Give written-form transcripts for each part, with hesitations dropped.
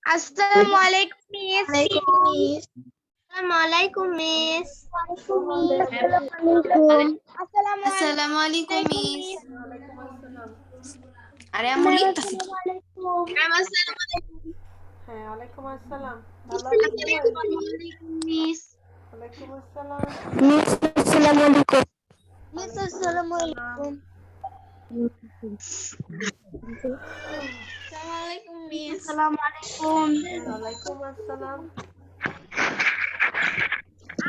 Assalamualaikum miss. Assalamualaikum miss. Assalamualaikum miss. আরে আমি লিখতাছি তো। হ্যাঁ ওয়ালাইকুম আসসালাম। Assalamualaikum miss. ওয়ালাইকুম আসসালাম। Miss, assalamualaikum. Miss assalamualaikum. Assalamualaikum miss. Assalamualaikum. ওয়ালাইকুম আসসালাম।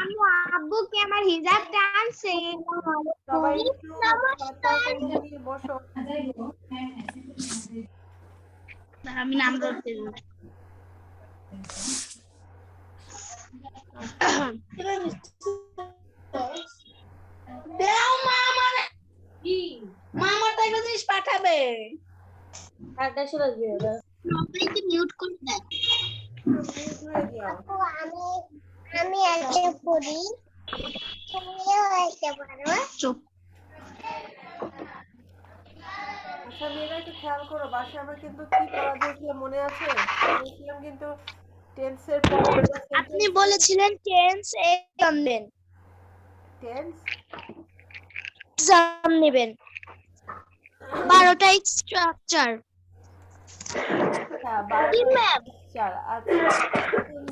আম্মু আব্বু কি আমার হিজাব টানছে? সবাই একটু তাড়াতাড়ি নিয়ে বসো। আমি নাম বলতে দাও মামা কি মামা তো একটা জিনিস পাঠাবে একটা শুরু দিয়ে দাও। সবাইকে মিউট করে দেয় মিউট হয়ে যাও। আমি আজকে পড়ি তুমিও একটা পারো চুপ আচ্ছা মেয়েরা একটু খেয়াল করো, বাসায় আমরা কিন্তু কি পড়া দিয়েছিলাম মনে আছে? বলেছিলাম কিন্তু টেন্সের পর আপনি বলেছিলেন টেন্স এক্সাম দেন টেন্স এক্সাম নেবেন 12টা স্ট্রাকচার হ্যাঁ কি ম্যাম চার। আচ্ছা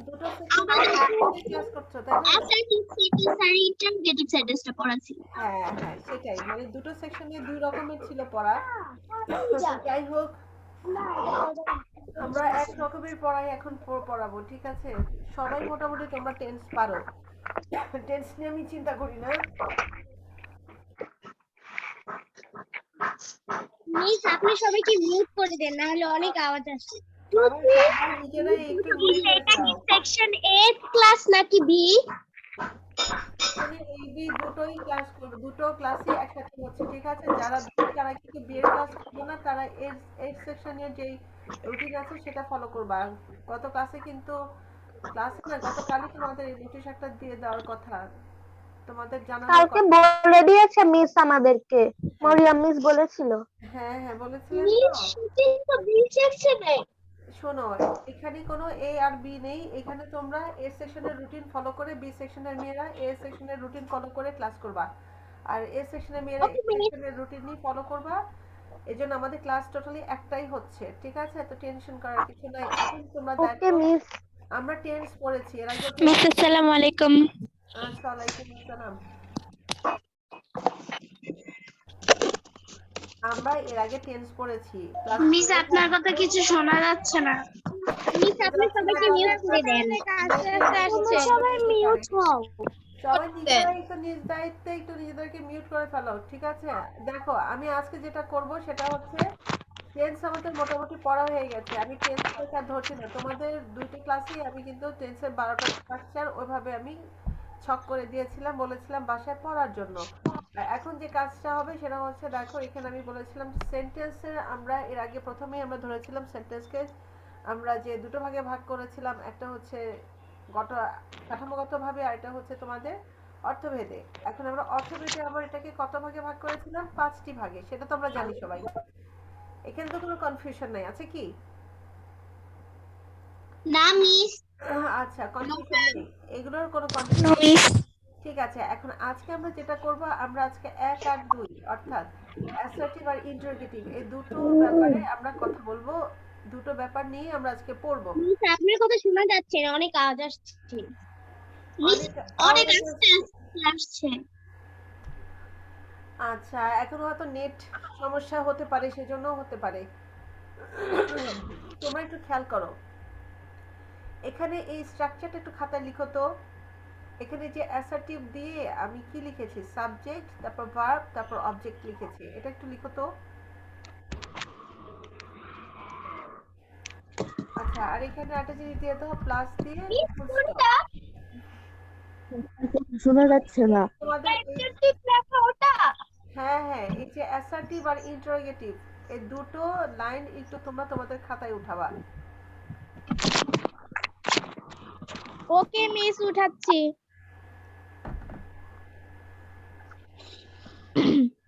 দুটো ক্লাস করছো তাই না? অ্যাসার্টিভ সেন্টেন্স আর ইন্টারোগেটিভ সেন্টেন্সটা পড়াছি হ্যাঁ হ্যাঁ সেটাই, মানে দুটো সেকশনে দুই রকমের ছিল পড়া। তো যাই হোক আমরা এক রকমের পড়াই এখন পড়াবো, ঠিক আছে? সবাই মোটামুটি তোমরা টেন্স পারো, টেন্স নিয়ে আমি চিন্তা করি না। মিস আপনি সবাইকে মিউট করে দেন না হলে অনেক আওয়াজ আসছে সবাই নিজেরাই একটু সেকশন এ ক্লাস নাকি বি মানে এই বি দুটোই ক্লাস করবে, দুটো ক্লাসই একসাথে হচ্ছে, ঠিক আছে? যারা যারা কিন্তু বিয়ের ক্লাস করবে না তারা এর সেকশনের যেই রুটিন আছে সেটা ফলো করবা। গত ক্লাসে কিন্তু ক্লাসে না গতকালই তোমাদের এই নোটিশ একটা দিয়ে দেওয়ার কথা, তোমাদের জানানোর কালকে কথা। বলে দিয়েছে মিস আমাদেরকে, মরিয়ম মিস বলেছিল। হ্যাঁ হ্যাঁ বলেছিলেন মিস তো। শুটিং তো বি সেকশনে শোনো এখানে কোনো এ আর বি নেই, এখানে তোমরা এ সেকশনের রুটিন ফলো করে বি সেকশনের মেয়েরা এ সেকশনের রুটিন ফলো করে ক্লাস করবা, আর এ সেকশনের মেয়েরা এ সেকশনের রুটিনই ফলো করবা। এজন্য আমাদের ক্লাস টোটালি একটাই হচ্ছে, ঠিক আছে? তো টেনশন করার কিছু নাই। এখন তোমরা ওকে দেখো মিস। আমরা টেন্স পড়েছি এর আগে। মিস আসসালামু আলাইকুম আসসালামু আলাইকুম। আমরা এর আগে টেন্স পড়েছি। মিস আপনার কথা কিছু শোনা যাচ্ছে না মিস আপনি সবাইকে মিউট করে দেন সবাই মিউট হও সবাই নিজেরাই একটু নিজ দায়িত্বে একটু নিজেদেরকে মিউট করে ফেলো, ঠিক আছে? দেখো আমি আজকে যেটা করব সেটা হচ্ছে টেন্স আমাদের মোটামুটি পড়া হয়ে গেছে, আমি টেন্স থেকে আর ধরছি না। তোমাদের দুইটি ক্লাসেই আমি কিন্তু টেন্সের 12টা স্ট্রাকচার ওইভাবে আমি ছক করে দিয়েছিলাম, বলেছিলাম বাসায় পড়ার জন্য। আর এখন যে কাজটা হবে সেটা হচ্ছে দেখো এখানে আমি বলেছিলাম সেন্টেন্সের, আমরা এর আগে প্রথমেই আমরা ধরেছিলাম সেন্টেন্সকে আমরা যে দুটো ভাগে ভাগ করেছিলাম, একটা হচ্ছে কাঠামোগতভাবে আর এটা হচ্ছে তোমাদের অর্থভেদে। এখন আমরা অর্থভেদে আবার এটাকে কত ভাগে ভাগ করেছিলাম? 5টি ভাগে, সেটা তো আমরা জানি সবাই। এখানে তো কোনো কনফিউশন নাই, আছে কি? না মিস আচ্ছা কনফিউশন নেই, এগুলোর কোনো কনফিউশন নেই, ঠিক আছে? এখন আজকে আমরা যেটা করব, আমরা আজকে 1 আর 2 অর্থাৎ অ্যাসার্টিভ আর ইন্টারোগেটিভ এই দুটো ব্যাপারে আমরা কথা বলবো, দুটো ব্যাপার নিয়ে আমরা আজকে পড়বো। মিস আপনার কথা শোনা যাচ্ছে না অনেক আওয়াজ আসছে মিস অনেক আসছে আচ্ছা এখন হয়তো নেট সমস্যা হতে পারে, সেজন্য হতে পারে। তোমরা একটু খেয়াল করো এখানে এই স্ট্রাকচারটা একটু খাতায় লিখো তো। এখানে যে অ্যাসার্টিভ দিয়ে আমি কি লিখেছি? সাবজেক্ট, তারপর ভার্ব, তারপর অবজেক্ট লিখেছি, এটা একটু লিখো তো। আচ্ছা আর এখানে একটা জিনিস দিয়ে দাও প্লাস দিয়ে ফুল স্টপ। শোনা যাচ্ছে না। তোমাদের হ্যাঁ হ্যাঁ এই যে অ্যাসার্টিভ আর ইন্টারোগেটিভ এই দুটো লাইন একটু তোমরা তোমাদের খাতায় উঠাবা। ওকে মিস উঠাচ্ছি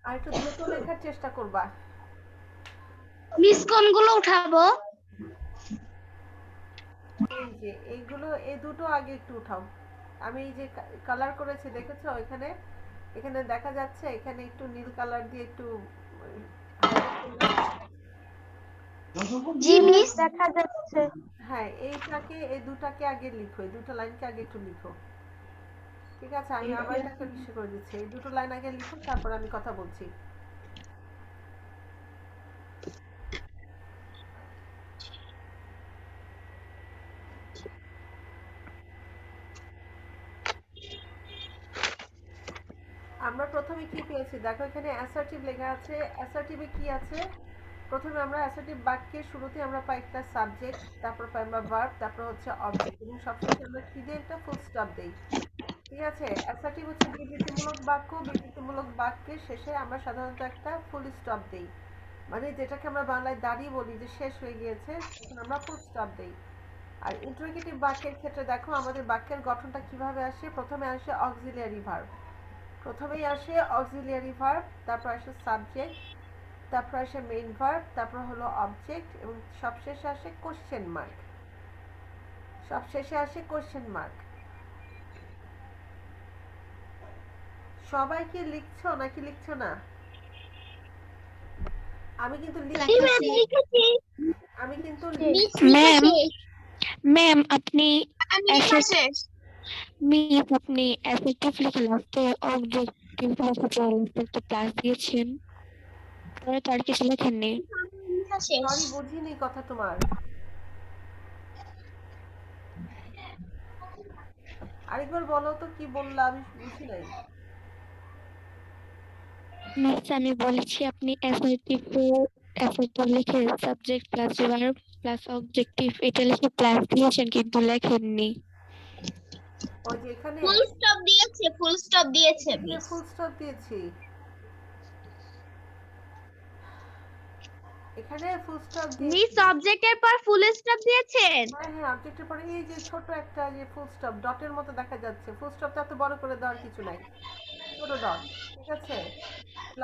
আর একটু দ্রুত লেখার চেষ্টা করবা। মিস কোনগুলো উঠাবো এই যে এইগুলো এই দুটো আগে একটু উঠাও। আমি এই যে কালার করেছি দেখেছো এখানে, এখানে দেখা যাচ্ছে, এখানে একটু নীল কালার দিয়ে একটু হাইলাইট করলাম। জি মিস দেখা যাচ্ছে। হ্যাঁ এইটাকে, এই দুটাকে আগে লিখো, এই দুটো লাইনকে আগে একটু লিখো। ঠিক আছে, আমি আবার এটাকে ইসে করে দিচ্ছি, এই দুটো লাইন আগে লিখো, তারপর আমি কথা বলছি। আমরা প্রথমে কি পেয়েছি দেখো, এখানে অ্যাসার্টিভ লেখা আছে। অ্যাসার্টিভে কি আছে? প্রথমে আমরা অ্যাসার্টিভ বাক্যের শুরুতে আমরা পাই একটা সাবজেক্ট, তারপর পাই আমরা ভার্ব, তারপর হচ্ছে অবজেক্ট, এবং সবশেষে আমরা কি দিয়ে একটা ফুল স্টপ দেই। ঠিক আছে, অ্যাসার্টিভ হচ্ছে বিবৃতিমূলক বাক্য, বিবৃতিমূলক বাক্যের শেষে আমরা সাধারণত একটা ফুল স্টপ দেই, মানে যেটাকে আমরা বাংলায় দাঁড়িয়ে বলি যে শেষ হয়ে গিয়েছে, তখন আমরা ফুল স্টপ দেই। আর ইন্টারোগেটিভ বাক্যের ক্ষেত্রে দেখো আমাদের বাক্যের গঠনটা কিভাবে আসে। প্রথমে আসে অক্সিলিয়ারি ভার্ব, প্রথমেই আসে অক্সিলিয়ারি ভার্ব, তারপর আসে সাবজেক্ট, তারপর আসে মেইন ভার্ব, তারপর হলো অবজেক্ট, এবং সবশেষে আসে কোশ্চেন মার্ক। সবশেষে আসে কোশ্চেন মার্ক। সবাই কি লিখছো নাকি লিখছো না? আমি কিন্তু লিখতেছি, আমি কিন্তু ম্যাম ম্যাম আপনি আমি লেখা শেষ। মিস আপনি অ্যাফেক্টিভ লিখে লাস্টে অবজেক্টিভ ভার্ব প্লাস দিয়েছেন, পরে তার কিছু লেখেননি। লেখা শেষ। সরি বুঝিনি কথা তোমার। আরেকবার বলো তো কি বললাম, আমি বুঝি নাই। মিস আমি বলেছি আপনি অ্যাফেক্টিভ লিখে subject plus verb plus objective এটা লিখে প্লাস দিয়েছেন কিন্তু লেখেননি। ওই যে এখানে ফুল স্টপ দিয়েছে, ফুল স্টপ দিয়েছে এখানে মিস। ফুল স্টপ দিয়েছি, এখানে ফুল স্টপ মিস দিয়েছি। অবজেক্টের পর ফুল স্টপ দিয়েছেন। হ্যাঁ হ্যাঁ, অবজেক্টের পরে এই যে ছোট একটা যে ফুল স্টপ ডটের মতো দেখা যাচ্ছে, ফুল স্টপটা এত বড় করে দেওয়ার কিছু নাই, ছোট ডট। ঠিক আছে,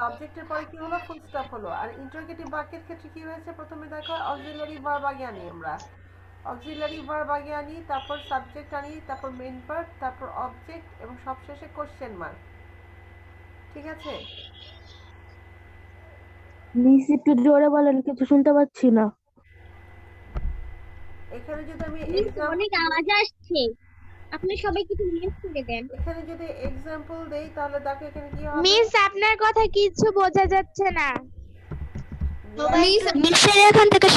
অবজেক্টের পরে কি হলো, ফুল স্টপ হলো। আর ইন্টারোগেটিভ বাক্যের ক্ষেত্রে কি হয়েছে, প্রথমে দেখো অক্সিলারি ভার্ব আগে আনি আমরা, অক্সিলারি ভার্ব আগে আনি, তারপর সাবজেক্ট আনি, তারপর মেইন ভার্ব, তারপর অবজেক্ট, এবং সবশেষে কোশ্চেন মার্ক। ঠিক আছে, মিস একটু জোরে বলেন, কিছু শুনতে পাচ্ছি না। এখানে যদি আমি মিস এক্সাম্পল, অনেক আওয়াজ আসছে, আপনি সবাই কিছু মিউট করে দেন। এখানে যদি এক্সাম্পল দেই তাহলে দেখো এখানে কি হবে। মিস আপনার কথা কিছু বোঝা যাচ্ছে না। মিসের এখান থেকে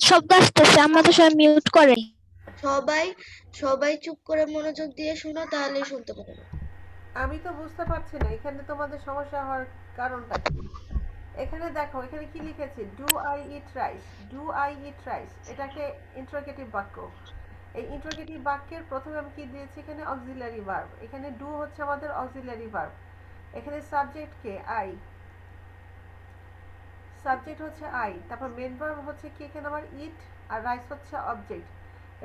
শব্দ আসতেছে, আমরা তো সবাই মিউট করেন। সবাই সবাই চুপ করে মনোযোগ দিয়ে শোনো, তাহলেই শুনতে পারবে। আমি তো বুঝতে পারছি না এখানে তোমাদের সমস্যা হওয়ার কারণটা কি। এখানে দেখো এখানে কি লিখেছে, do I eat rice, do I eat rice, এটাকে ইন্টারোগেটিভ বাক্য। এই ইন্টারোগেটিভ বাক্যের প্রথমে আমি কি দিয়েছি, এখানে অক্সিলারি ভার্ব, এখানে ডু হচ্ছে আমাদের অক্সিলারি ভার্ব, এখানে সাবজেক্ট কে, আই, সাবজেক্ট হচ্ছে আই, তারপর মেন ভার্ব হচ্ছে কি এখানে আমার ইট, আর রাইস হচ্ছে অবজেক্ট,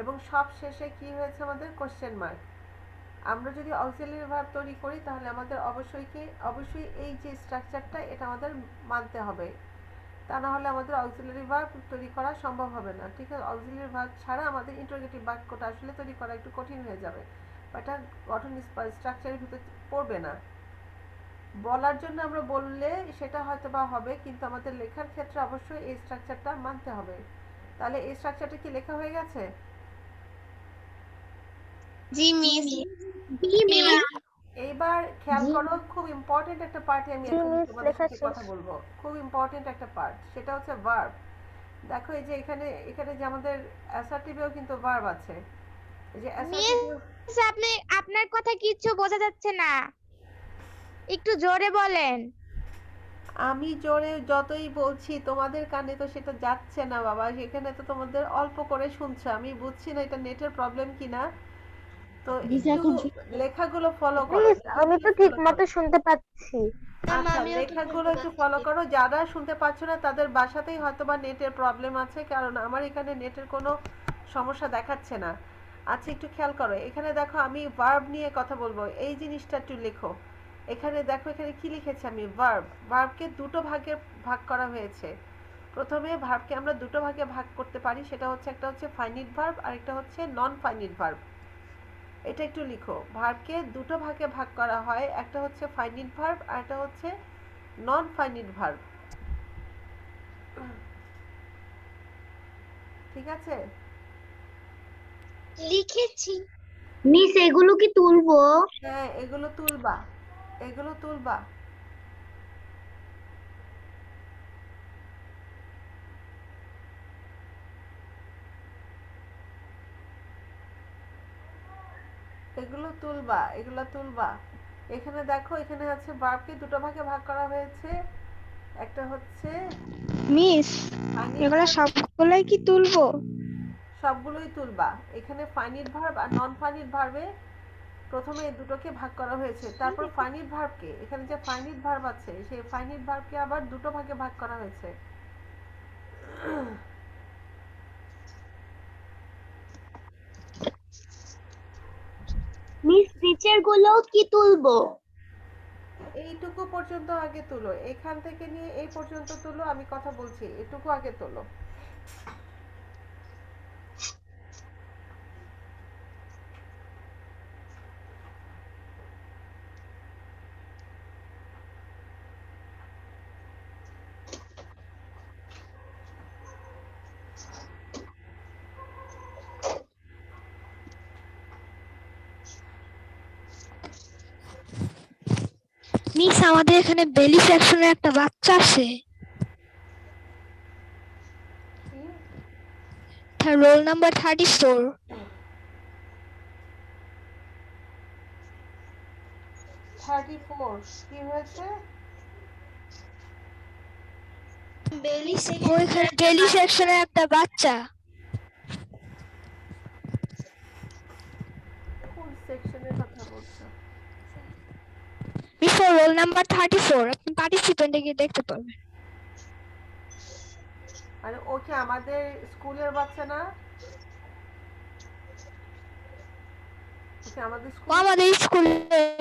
এবং সব শেষে কি হয়েছে আমাদের কোশ্চেন মার্ক। আমরা যদি অক্সিলারি ভার্ব তৈরি করি তাহলে আমাদের অবশ্যই এই যে স্ট্রাকচারটা এটা আমাদের মানতে হবে, তা না হলে আমাদের অক্সিলারি ভার্ব তৈরি করা সম্ভব হবে না। ঠিক আছে, অক্সিলারি ভার্ব ছাড়া আমাদের ইন্টারোগেটিভ বাক্যটা আসলে তৈরি করা একটু কঠিন হয়ে যাবে, বা এটা গঠন স্ট্রাকচারের ভিতরে পড়বে না। বলার জন্য আমরা বললে সেটা হয়তো বা হবে, কিন্তু আমাদের লেখার ক্ষেত্রে অবশ্যই এই স্ট্রাকচারটা মানতে হবে। তাহলে এই স্ট্রাকচারটা কি লেখা হয়ে গেছে? জি মিস। জি মিস। এইবার খেয়াল করো, খুব ইম্পর্টেন্ট একটা পার্টে আমি জি এখন মিস তোমাদের লেখা সাথে শেষ। কথা বলবো, খুব ইম্পর্টেন্ট একটা পার্ট, সেটা হচ্ছে ভার্ব। দেখো এই যে এখানে এখানে যে আমাদের অ্যাসার্টিভেও কিন্তু ভার্ব আছে, এই যে অ্যাসার্টিভ। মিস আপনি আপনার কথা কিছু বোঝা যাচ্ছে না, একটু জোরে বলেন। আমি জোরে যতই বলছি তোমাদের কানে তো সেটা যাচ্ছে না বাবা, সেখানে তো তোমাদের অল্প করে শুনছো, আমি বুঝছি না এটা নেটের প্রবলেম কিনা। তো একটু লেখাগুলো ফলো করো। মিস আমি তো ঠিক মতো শুনতে পাচ্ছি। আচ্ছা, লেখাগুলো একটু ফলো করো, যারা শুনতে পাচ্ছ না তাদের বাসাতেই হয়তো বা নেটের প্রবলেম আছে, কারণ আমার এখানে নেটের কোনো সমস্যা দেখাচ্ছে না। আচ্ছা একটু খেয়াল করো, এখানে দেখো আমি ভার্ব নিয়ে কথা বলবো, এই জিনিসটা একটু লেখো। এখানে দেখো এখানে কি লিখেছি আমি, ভার্বকে দুটো ভাগে ভাগ করা হয়েছে। প্রথমে ভার্বকে আমরা দুটো ভাগে ভাগ করতে পারি, সেটা হচ্ছে একটা হচ্ছে ফাইনিট ভার্ব আর একটা হচ্ছে নন ফাইনিট ভার্ব। এটা একটু লিখো, ভার্বকে দুটো ভাগে ভাগ করা হয়, একটা হচ্ছে ফাইনিট ভার্ব আর একটা হচ্ছে নন ফাইনিট ভার্ব। ঠিক আছে? লিখেছি। মিস এগুলো কি তুলবো? হ্যাঁ, এগুলো তুলবা, এগুলো তুলবা। এগুলো তুলবা, এগুলো তুলবা। এখানে দেখো, এখানে আছে ভার্বকে দুটো ভাগে ভাগ করা হয়েছে, একটা হচ্ছে মিস ফাইনিট এগুলো ভার্ব, সবগুলাই কি তুলবো? সবগুলোই তুলবা। এখানে ফাইনিট ভার্ব আর নন ফাইনিট ভার্বে প্রথমে এই দুটোকে ভাগ করা হয়েছে, তারপর ফাইনিট ভার্বকে, এখানে যে ফাইনিট ভার্ব আছে সেই ফাইনিট ভার্বকে আবার দুটো ভাগে ভাগ করা হয়েছে। মিস নিচের গুলো কি তুলবো? এইটুকু পর্যন্ত আগে তুলো, এখান থেকে নিয়ে এই পর্যন্ত তুলো, আমি কথা বলছি, এটুকু আগে তোলো। মিস আমাদের এখানে বেলি সেকশনের একটা বাচ্চা আছে, কি? তার রোল নাম্বার 34। 34 কি হয়েছে? বেলি ওইখানে বেলি সেকশনের একটা বাচ্চা। কোন সেকশনের কথা বলছো? মিস ওর রোল নাম্বার 34, আপনি পার্টিসিপেন্টে গিয়ে দেখতে পারবেন। মানে ও কি আমাদের স্কুলের বাচ্চা না? ওকে আমাদের ও স্কুল, আমাদের স্কুলে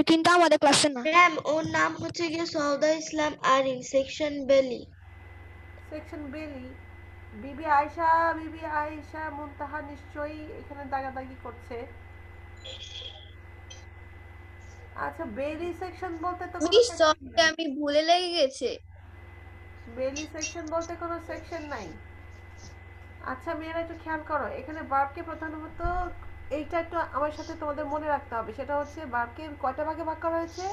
কিন্তু আমাদের ক্লাসে না। ম্যাম, ওর নাম হচ্ছে গিয়ে সৌদা ইসলাম আরিন, সেকশন বেলি। সেকশন বেলি। বিবি আয়েশা মুনতাহা নিশ্চয়ই এখানে দাগাদাগি করছে। আচ্ছা, বেলি সেকশন বলতে তো কোনো মিস সেকশন সরি, নাই। আমি ভুলে লেগে গেছে। বেলি সেকশন বলতে কোনো সেকশন নাই। আচ্ছা মেয়েরা একটু খেয়াল করো, এখানে ভার্বকে প্রধানত এইটা একটু আমার সাথে তোমাদের মনে রাখতে হবে, সেটা হচ্ছে ভার্বকে কয়টা ভাগে ভাগ করা হয়েছে?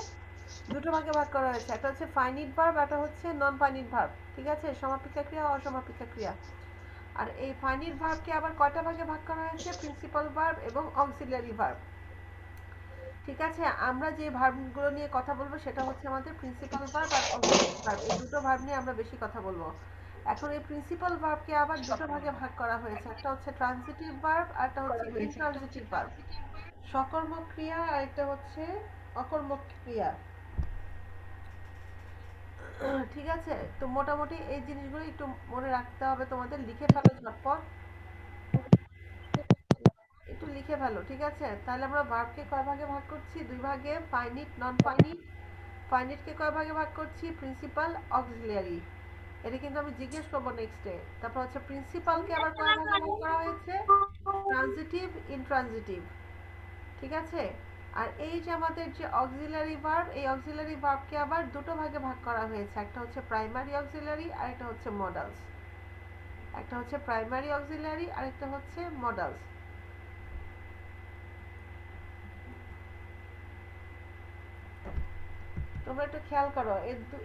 দুটো ভাগে ভাগ করা হয়েছে, একটা হচ্ছে ফাইনিট ভার্ব, একটা হচ্ছে নন ফাইনিট ভার্ব। ঠিক আছে, সমাপিকা ক্রিয়া, অসমাপিকা ক্রিয়া। আর এই ফাইনিট ভার্বকে আবার কয়টা ভাগে ভাগ করা হয়েছে? প্রিন্সিপাল ভার্ব এবং অক্সিলিয়ারি ভার্ব। ঠিক আছে, আমরা যে ভার্বগুলো নিয়ে কথা বলবো সেটা হচ্ছে আমাদের প্রিন্সিপাল ভার্ব আর অক্সিলিয়ারি ভার্ব, এই দুটো ভার্ব নিয়ে আমরা বেশি কথা বলবো। এখন এই প্রিন্সিপাল ভার্বকে আবার দুটো ভাগে ভাগ করা হয়েছে, একটা হচ্ছে ট্রানজিটিভ ভার্ব আর একটা হচ্ছে ইনট্রানজিটিভ ভার্ব। সকর্মক ক্রিয়া আর একটা হচ্ছে অকর্মক ক্রিয়া। ঠিক আছে, তো মোটামুটি এই জিনিসগুলো একটু মনে রাখতে হবে তোমাদের, লিখে ফেলো ঝটপট, একটু লিখে ফেলো। ঠিক আছে, তাহলে আমরা ভার্বকে কয় ভাগে ভাগ করছি? দুই ভাগে, ফাইনিট নন ফাইনিট। ফাইনিটকে কয় ভাগে ভাগ করছি? Principal auxiliary. এটা কিন্তু আমি জিজ্ঞেস করবো নেক্সটে। তারপর হচ্ছে প্রিন্সিপালকে আবার কয় ভাগে ভাগ করা হয়েছে? Transitive, intransitive. ঠিক আছে, আর এই যে আমাদের যে অক্সিলারি ভার্ব, এই অক্সিলারি ভার্বকে আবার দুটো ভাগে ভাগ করা হয়েছে, একটা হচ্ছে প্রাইমারি অক্সিলারি আর একটা হচ্ছে মডালস। একটা হচ্ছে প্রাইমারি অক্সিলারি আর একটা হচ্ছে মডালস। তোমরা একটু খেয়াল করো,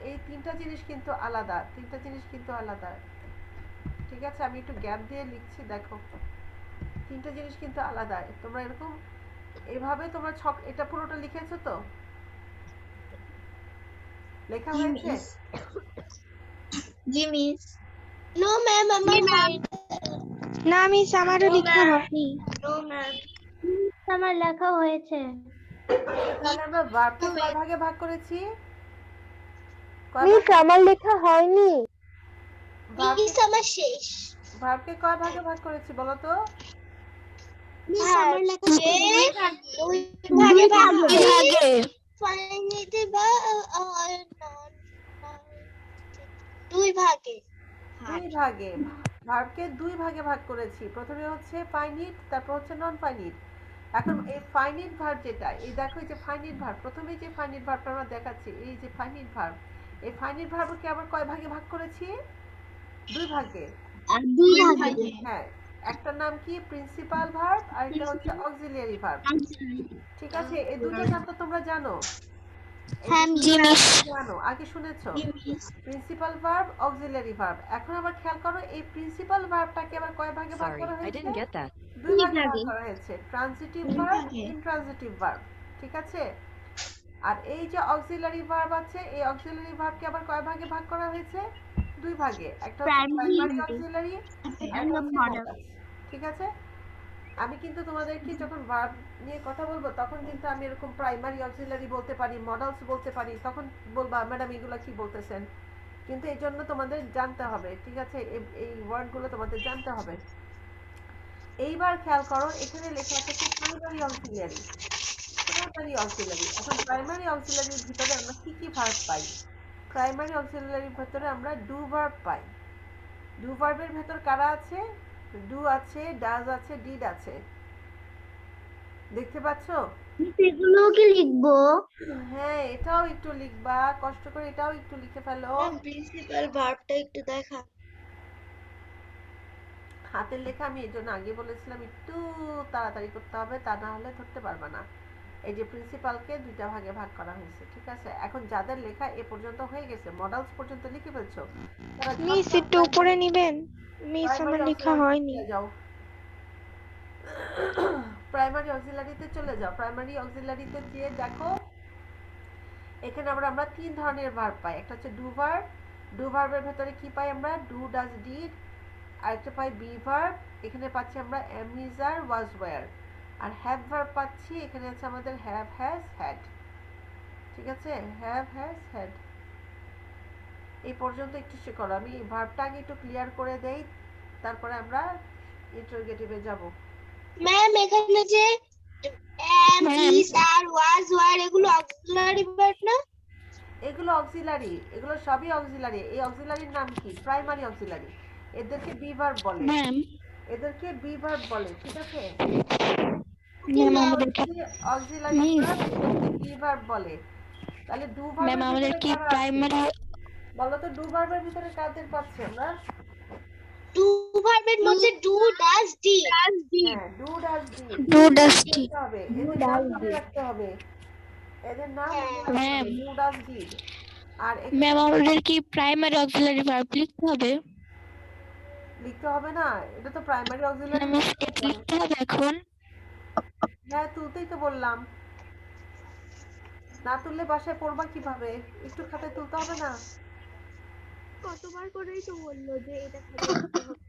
এই তিনটা জিনিস কিন্তু আলাদা, তিনটা জিনিস কিন্তু আলাদা। ঠিক আছে, আমি একটু গ্যাপ দিয়ে লিখছি, দেখো তিনটা জিনিস কিন্তু আলাদা। তোমরা এরকম এভাবে তোমরা ছক, এটা পুরোটা লিখেছো তো? লেখা হয়েছে? জি মিস। নো ম্যাম, আমার হয়নি। না মিস, আমারও লেখা হয়নি। No ma'am. আমার লেখা হয়েছে। তাহলে আমরা ভার্বকে কয় ভাগে ভাগ করেছি? মিস আমার লেখা হয়নি। মিস আমার শেষ। ভার্বকে কয় ভাগে ভাগ করেছি বলো তো? মিস আমার লেখা শেষ। দুই দুই ভাগে ভাগে। ভাগে। ফাইনিটি বা আর নন, দুই ভাগে। দুই ভাগে, ভার্বকে দুই ভাগে ভাগ করেছি। প্রথমে হচ্ছে ফাইনিট, তারপর হচ্ছে নন ফাইনিট। এখন এই ফাইনিট ভার্ব যেটা, এই দেখো এই যে ফাইনিট ভার্ব, প্রথমে যে ফাইনিট ভার্বটা আমরা দেখাচ্ছি, এই যে ফাইনিট ভার্ব, এই ফাইনিট ভার্বকে আবার কয় ভাগে ভাগ করেছি? দুই ভাগে। দুই ভাগে। হ্যাঁ, একটার নাম কি প্রিন্সিপাল ভার্ব আর একটা হচ্ছে অক্সিলিয়ারি ভার্ব। ঠিক আছে, এই দুটো নাম তো তোমরা জানো। জানো, আগে শুনেছো প্রিন্সিপাল ভার্ব, অক্সিলিয়ারি ভার্ব। এখন আবার খেয়াল করো, এই প্রিন্সিপাল ভার্বটাকে আবার কয় ভাগে ভাগ করা হয়েছে? দুই ভাগে ভাগ করা হয়েছে, ট্রানজিটিভ ভার্ব, ইনট্রানজিটিভ ভার্ব। ঠিক আছে, আর এই যে অক্সিলারি ভার্ব আছে, এই অক্সিলারি ভার্বকে আবার কয় ভাগে ভাগ করা হয়েছে? দুই ভাগে, একটা হচ্ছে প্রাইমারি অক্সিলারি, একটা হচ্ছে মডালস। ঠিক আছে, আমি কিন্তু তোমাদেরকে যখন ভার্ব নিয়ে কথা বলবো তখন কিন্তু আমি এরকম প্রাইমারি অক্সিলারি বলতে পারি, মডালস বলতে পারি, তখন বলবা ম্যাডাম এগুলা কি বলতেছেন। কিন্তু এই জন্য তোমাদের জানতে হবে, ঠিক আছে, এই ওয়ার্ডগুলো তোমাদের জানতে হবে। এইবার খেয়াল করো, এখানে লেখা আছে প্রাইমারি অক্সিলারি, প্রাইমারি অক্সিলারি। এখন প্রাইমারি অক্সিলারির ভিতরে আমরা কি কি ভার্ব পাই? প্রাইমারি অক্সিলারির ভিতরে আমরা ডু ভার্ব পাই। ডু ভার্বের ভেতর কারা আছে? ডু আছে, ডাজ আছে, ডিড আছে। দেখতে পাচ্ছ? এগুলো কি লিখবো? হ্যাঁ, এটাও একটু লিখবা, কষ্ট করে এটাও একটু লিখে ফেলো। প্রিন্সিপাল ভার্বটা একটু দেখা। হাতের লেখা আমি এই জন্য আগে বলেছিলাম একটু তাড়াতাড়ি করতে হবে, তা না হলে ধরতে পারবে না। এই যে প্রিন্সিপালকে দুইটা ভাগে ভাগ করা হয়েছে। ঠিক আছে, এখন যাদের লেখা এ পর্যন্ত হয়ে গেছে, মডেলস পর্যন্ত লিখে ফেলছো, তারা মিস একটু উপরে নিবেন, মিস আমার লেখা হয়নি। যাও, প্রাইমারি অক্সিলারিতে চলে যাও। প্রাইমারি অক্সিলারিতে গিয়ে দেখো, এখানে আমরা তিন ধরনের ভার্ব পাই। একটা হচ্ছে ডু ভার্ব, ডু ভার্বের ভেতরে কি পাই আমরা? Do, does, did. আরেকটা পাই বি ভার্ব, এখানে পাচ্ছি আমরা am, is, are, was, were. আর হ্যাভ ভার্ব পাচ্ছি, এখানে আছে আমাদের হ্যাভ, হ্যাজ, হ্যাড। ঠিক আছে, হ্যাভ, হ্যাজ, হ্যাড। এই পর্যন্ত একটু শেখো। আমি ভার্বটা আগে একটু ক্লিয়ার করে দেই, তারপরে আমরা ইন্টারোগেটিভে যাব। ম্যাম এখানে যে am, is, are, was, were এগুলো অক্সিলারি ভার্ব না? এগুলো অক্সিলারি, এগুলো সবই অক্সিলারি। এই অক্সিলারির নাম কি? Primary auxiliary. এদেরকে বি ভার্ব বলে, এদেরকে বি ভার্ব বলে। ঠিক আছে, অক্সিলারি ভার্ব, এদেরকে বি ভার্ব বলে। তাহলে ডু ভার্বের ভিতরে কারা আছে? বলো তো, ডু ভার্বের ভিতরে কাদের পাচ্ছি আমরা? ডু ভার্বের মধ্যে ডু, ডাজ, ডিড। হ্যাঁ, do, does, did. Do does did. হবে, এদের নাম মনে রাখতে হবে, এদের নাম ডু, ডাজ, ডিড। আর ম্যাম আমাদের কি প্রাইমারি অক্সিলারি ভার্ব লিখতে হবে? লিখতে হবে না, এটা তো প্রাইমারি অক্সিলারি। লিখতে হবে এখন? হ্যাঁ, তুলতেই তো বললাম, না তুললে বাসায় পড়বা কিভাবে? একটু খাতায় তুলতে হবে না? কতবার করেই তো বললো যে এটা খাতে হবে।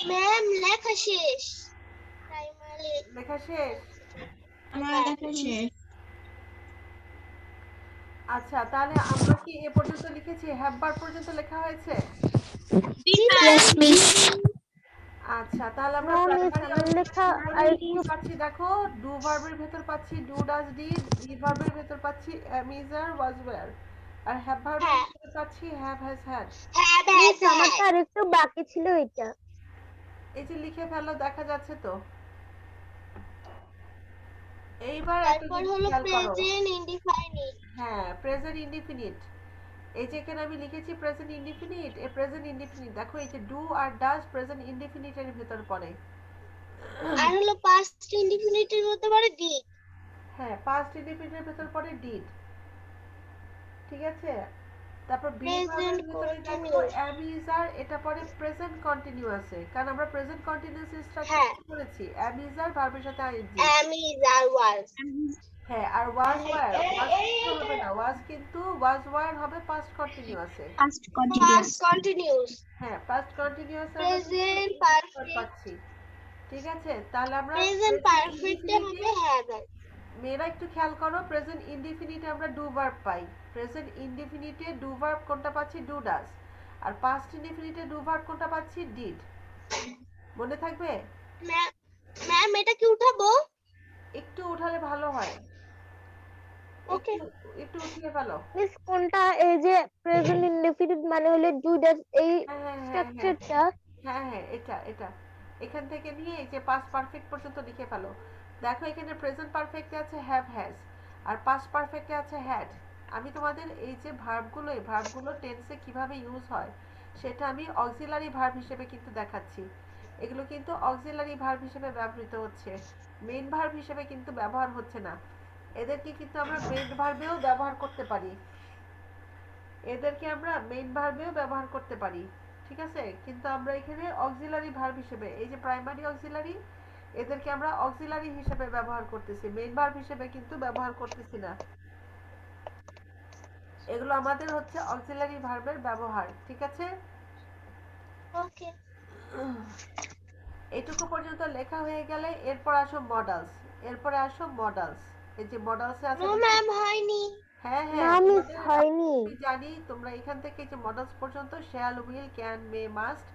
ম্যাম লেখা শেষ। প্রাইমারি লেখা শেষ? আচ্ছা, তাহলে আমরা কি এ পর্যন্ত লিখেছি? হ্যাভ ভার্ব পর্যন্ত লেখা হয়েছে? আচ্ছা, তাহলে আমরা প্রাইমারি লেখা আর একটু পাচ্ছি, দেখো ডু ভার্বের ভেতর পাচ্ছি ডু, ডাজ, ডিড। বি ভার্বের ভেতর পাচ্ছি am, is, are, was, were. আর হ্যাভ ভার্বের ভেতর পাচ্ছি হ্যাভ, হ্যাজ, হ্যাড। মিস আমার তো আরেকটু বাকি ছিল এটা। এই যে লিখে ফেলো, দেখা যাচ্ছে তো? এইবার তারপর হলো প্রেজেন্ট ইনডিফিনিট। হ্যাঁ, প্রেজেন্ট ইনডিফিনিট। এই যে এখানে আমি লিখেছি প্রেজেন্ট ইনডিফিনিট, এই প্রেজেন্ট ইনডিফিনিট দেখো, এই যে ডু আর ডাজ প্রেজেন্ট ইনডিফিনিটের ভিতর পড়ে। আর হলো পাস্ট ইনডিফিনিটের হতে পারে ডিড। হ্যাঁ, পাস্ট ইনডিফিনিটের ভিতর পড়ে ডিড। ঠিক আছে, তারপর বি ভার্বের ভিতরে দেখো এম, ইজ, আর, এটা পড়ে প্রেজেন্ট কন্টিনিউয়াসে, কারণ আমরা প্রেজেন্ট কন্টিনিউয়াস স্ট্রাকচার করেছি এম, ইজ, আর, ভার্বের সাথে আইএনজি। এম, ইজ, আর, ওয়াজ। হ্যাঁ, আর ওয়াজ, ওয়্যার, ওয়াজ কিন্তু হবে না, ওয়াজ কিন্তু ওয়াজ, ওয়্যার হবে পাস্ট কন্টিনিউয়াসে। Past continuous. হ্যাঁ, পাস্ট কন্টিনিউয়াস প্রেজেন্ট পারফেক্ট। পাচ্ছি। ঠিক আছে, তাহলে আমরা প্রেজেন্ট পারফেক্টে হবে হ্যাভ। মেয়েরা একটু খেয়াল করো, প্রেজেন্ট ইনডিফিনিটে আমরা ডু ভার্ব পাই। প্রেজেন্ট ইনডিফিনিটে ডু ভার্ব কোনটা পাচ্ছি? Do does. আর পাস্ট ইনডিফিনিটে ডু ভার্ব কোনটা পাচ্ছি? ডিড। মনে থাকবে? ম্যাম এটা কি উঠাবো? একটু উঠালে ভালো হয়। ওকে। একটু উঠিয়ে ফেলো। মিস কোনটা? এই যে প্রেজেন্ট ইনডেফিনিট মানে হলো ডু ডাজ, এই হ্যাঁ হ্যাঁ হ্যাঁ হ্যাঁ স্ট্রাকচারটা। হ্যাঁ হ্যাঁ, এটা এখান থেকে নিয়ে এই যে পাস্ট পারফেক্ট পর্যন্ত লিখে ফেলো। দেখো এখানে প্রেজেন্ট পারফেক্টে আছে হ্যাভ হ্যাজ, আর পাস্ট পারফেক্টে আছে হ্যাড। আমি তোমাদের এই যে ভার্বগুলো, এই ভার্বগুলো টেন্সে কিভাবে ইউজ হয় সেটা আমি অক্সিলারি ভার্ব হিসেবে কিন্তু দেখাচ্ছি। এগুলো কিন্তু অক্সিলারি ভার্ব হিসেবে ব্যবহৃত হচ্ছে, মেইন ভার্ব হিসেবে কিন্তু ব্যবহার হচ্ছে না। এদেরকে কিন্তু আমরা মেইন ভার্বেও ব্যবহার করতে পারি, এদেরকে আমরা মেইন ভার্বেও ব্যবহার করতে পারি, ঠিক আছে? কিন্তু আমরা এখানে অক্সিলারি ভার্ব হিসেবে, এই যে প্রাইমারি অক্সিলারি, এদেরকে আমরা অক্সিলারি হিসেবে ব্যবহার করতেছি, মেইন ভার্ব হিসেবে কিন্তু ব্যবহার করতেছি না। এগুলো আমাদের হচ্ছে অক্সিলারি ভার্বের ব্যবহার, ঠিক আছে? ওকে। এটুকু পর্যন্ত লেখা হয়ে গেলে এরপর আসো মডেলস, এরপরে আসো মডেলস। এই যে মডেলসে আছে, নো ম্যাম হয়নি। হ্যাঁ না হ্যাঁ মিস তোমাদের হয়নি। আমি জানি তোমরা এখান থেকে যে মডেলস পর্যন্ত shall, will, can, may, must,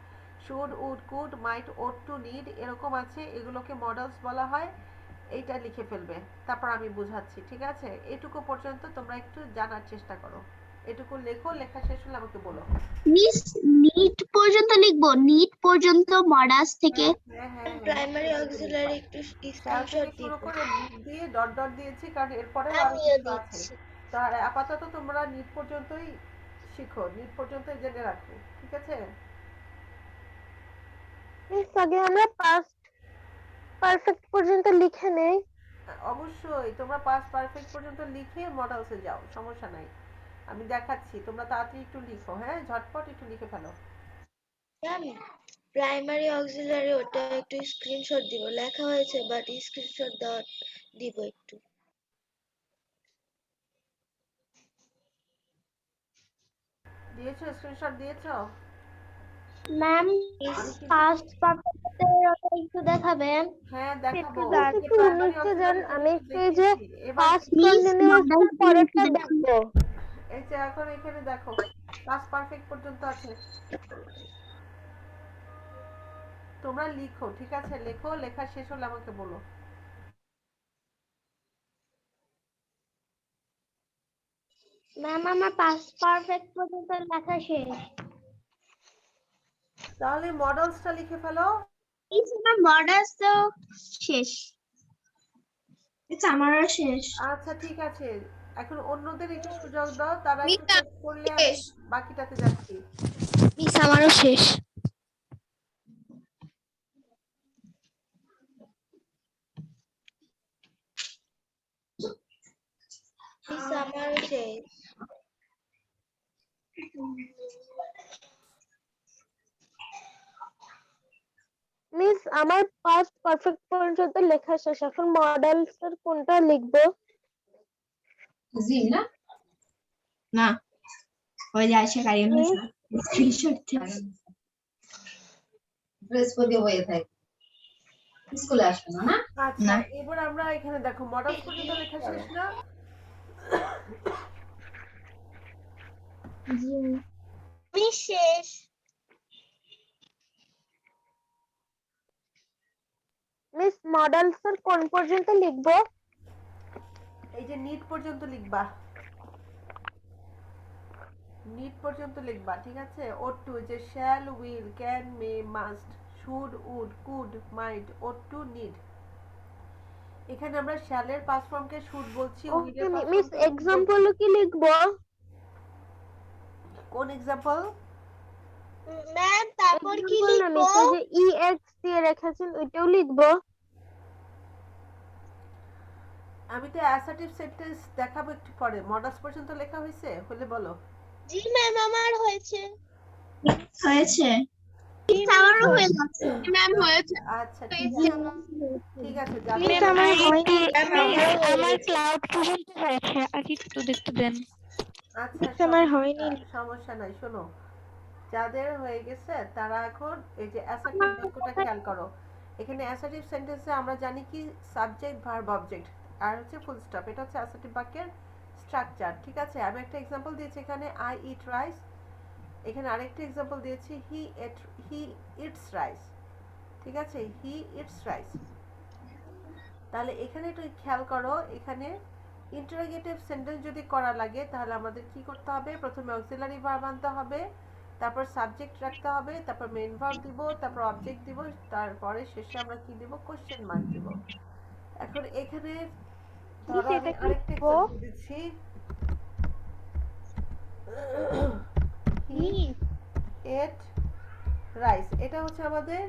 should, would, could, might, ought to, need এরকম আছে, এগুলোকে মডেলস বলা হয়। এইটা লিখে ফেলবে, তারপর আমি বুঝাচ্ছি, ঠিক আছে? এটুকু পর্যন্ত তোমরা একটু জানার চেষ্টা করো। এটুকু লেখো, লেখা শেষ হলে আমাকে বলো। মিস নিট পর্যন্ত লিখবো, নিট পর্যন্ত মডাস থেকে। হ্যাঁ হ্যাঁ হ্যাঁ, প্রাইমারি অক্সিলারি একটু শ্যাল স্ক্রিনশট থেকে শুরু দিব। করে নিড দিয়ে ডট ডট দিয়েছি, কারণ এরপরেও আরো আমিও কিছু আছে। দিচ্ছি। তার আপাতত তোমরা নিট পর্যন্তই শিখো, নিট পর্যন্তই জেনে রাখো, ঠিক আছে? মিস আগে আমরা পাস্ট পারফেক্ট পর্যন্ত লিখে নেই। অবশ্যই তোমরা পাস্ট পারফেক্ট পর্যন্ত লিখে মডেলসে যাও, সমস্যা নাই। আমি দেখাচ্ছি, তোমরা তাড়াতাড়ি একটু লিখো, হ্যাঁ ঝটপট একটু লিখে ফেলো। ম্যাম প্রাইমারি অক্সিলারি ওটা একটু স্ক্রিনশট দিব, লেখা হয়েছে বাট স্ক্রিনশট দেওয়া দিব একটু। দিয়েছো? স্ক্রিনশট দিয়েছো? ম্যাম আমি কিন্তু পাস্ট পারফেক্টে একটু দেখাবেন। হ্যাঁ দেখাবো। একটু এই যে প্রাইমারি নিচে যান, অক্সিলারি আমি একটু এই যে দেখিয়েছি, এবার পাস্ট মিস কন্টিনিউয়াসটা মডাস পরেরটা দেখবো। এই যে এখন এখানে দেখো পাস্ট পারফেক্ট পর্যন্ত আছে, তোমরা লিখো, ঠিক আছে? লেখো, লেখা শেষ হলে আমাকে বলো। ম্যাম আমার পাস্ট পারফেক্ট পর্যন্ত লেখা শেষ। তাহলে মডেলসটা লিখে ফেলো। মিস আমার মডাস তো শেষ। আমারও শেষ। আচ্ছা ঠিক আছে, এখন অন্যদের একটু সুযোগ দাও, তারা একটু মিস শেষ করলে আমি বাকিটাতে যাচ্ছি। মিস আমারও শেষ। মিস আমারও শেষ। মিস আমার পাস্ট পারফেক্ট পর্যন্ত লেখা শেষ, এখন মডেলস এর কোনটা লিখবো? জি না না ওই যে আশা কারিন স্ক্রিনশট থেকে বৃহস্পতি হয়ে থাকে স্কুলে আসবে না না। আচ্ছা এবার আমরা এখানে দেখো মডেলস পর্যন্ত লেখা শেষ না? আমি শেষ। মিস মডেলস এর কোন পর্যন্ত লিখবো? এই যে নিট পর্যন্ত লিখবা, নিট পর্যন্ত লিখবা, ঠিক আছে? ওট টু, যে shall, will, can, may, must, should, would, could, might, ought to, need. এখানে আমরা শ্যালের পাস্ট ফর্মকে শুড বলছি, ওকে উইলের পাস্ট মিস ফর্মকে এক্সাম্পল কি লিখবো? কোন এক্সাম্পল? ম্যাম তারপর কি এক্সাম্পল না লিখবো? মিস, ওই যে এক্স দিয়ে রেখেছেন ওইটাও লিখবো? আমি তো অ্যাসার্টিভ সেন্টেন্স দেখাবো একটু পরে। মডেলস পর্যন্ত লেখা হয়েছে হলে বলো। জি ম্যাম আমার হয়েছে। হয়েছে। আমারও হয়ে গেছে ম্যাম, হয়েছে। আচ্ছা ঠিক আছে, ঠিক আছে যাবে। মিস আমার হয়নি। আমার ক্লাউড পর্যন্ত হয়েছে, আর একটু দেখতে দেন। আচ্ছা আমার হয়নি। সমস্যা নাই, শোনো, যাদের হয়ে গেছে তারা এখন এই যে অ্যাসার্টিভ বাক্যটা খেয়াল করো। এখানে অ্যাসার্টিভ সেন্টেন্সে আমরা জানি কি সাবজেক্ট ভার্ব অবজেক্ট আর হচ্ছে ফুল স্টপ, এটা হচ্ছে অ্যাসার্টিভ বাক্যের স্ট্রাকচার। ঠিক আছে, আমি একটা এক্সাম্পল দিয়েছি এখানে আই ইট রাইস, এখানে আরেকটা এক্সাম্পল দিয়েছি হি ইটস রাইস। ঠিক আছে, হি ইটস রাইস। তাহলে এখানে একটু খেয়াল করো, এখানে ইন্টারোগেটিভ সেন্টেন্স যদি করা লাগে তাহলে আমাদের কি করতে হবে, প্রথমে অক্সিলারি ভার্ব আনতে হবে, তারপর সাবজেক্ট রাখতে হবে, তারপর মেইন ভার্ব দিব, তারপর অবজেক্ট দিব, তারপরে শেষে আমরা কি দিব, কোশ্চেন মার্ক দিব। এখন এখানে ধরো আমি আরেকটা এক্সাম্পল দিচ্ছি, হি এট রাইস, এটা হচ্ছে আমাদের